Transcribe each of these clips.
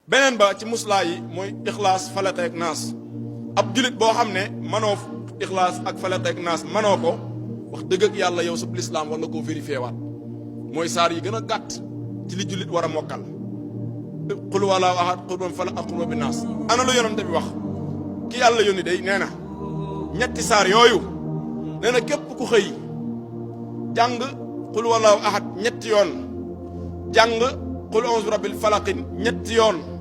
beneen ba ci muslaa yi mooy ixlaas falaq ak naas ab julit boo xam ne manoo ixlaas ak falaq ak naas manoo ko wax dëgg ak yàlla yow sa lislaam war nga koo vérifié waat mooy saar yi gën a gàtt ci li julit war a mokkal qul walaahu ahad qul huwa falaq ak qul bi naas ana lu yonente bi wax ki yàlla yónni day nee na ñetti saar yooyu nee na képp ku xëy jàng qul walaahu ahad ñetti yoon jàng qul a'uuzu bi rabbil falaq ñetti yoon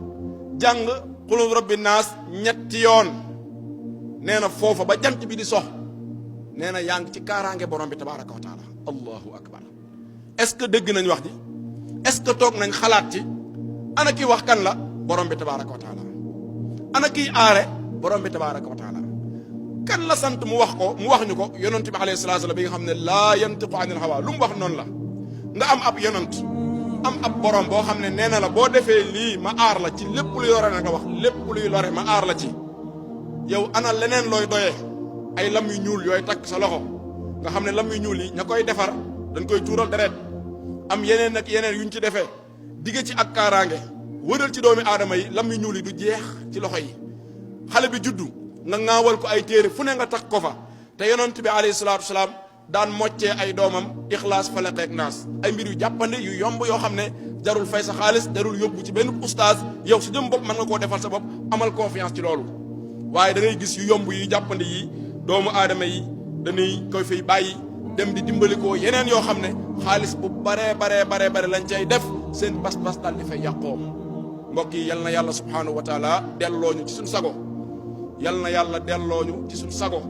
jàng qul a'uuzu bi rabbin naas ñetti yoon nee na foofa ba jant bi di sox nee na yaa ngi ci kaaraange borom bi tabaaraka wa taala allahu akbar est-ce que dégg nañ wax ji est-ce que toog nañ xalaat ci ana kii wax kan la borom bi tabaaraka wa taala ana kii aare borom bi tabaaraka wa taala kan la sant mu wax ko mu wax ñu ko yonent bi alayhi salaatu wa salaam bi nga xam ne laa yantiqu anil hawaa lu mu wax noonu la nga am ab yonent am ab borom boo xam ne nee na la boo defee lii ma aar la ci lépp luy lore na nga wax lépp luy lore ma aar la ci yow ana leneen looy doyee ay lam yu ñuul yooyu takk sa loxo nga xam ne lam yu ñuul yi ña koy defar dañ koy tuural deret am yeneen ak yeneen yuñ ci defee digge ci ak kaaraange wëral ci doomi aadama yi lam yu ñuul yi du jeex ci loxo yi xale bi juddu nga ŋaawal ko ay téere fu ne nga takk ko fa te yonent bi alayhi salaatu wasalaam daan moccee ay doomam ixlaas falaq ak naas ay mbir yu jàppande yu yomb yoo xam ne jarul fay sa xaalis jarul yóbbu ci benn ustaas yow su jëm bopp mën nga koo defal sa bopp amal confiance ci loolu waaye da ngay gis yu yomb yu jàppande yi doomu aadama yi dañuy koy fay bàyyi dem di dimbali ko yeneen yoo xam ne xaalis bu bare lañ cay def seen bas-bas daal di fay yàqoo mbokk yi yal na yàlla subhaanahu wa taala delloo ñu ci suñ sago yal na yàlla delloo ñu ci suñ sago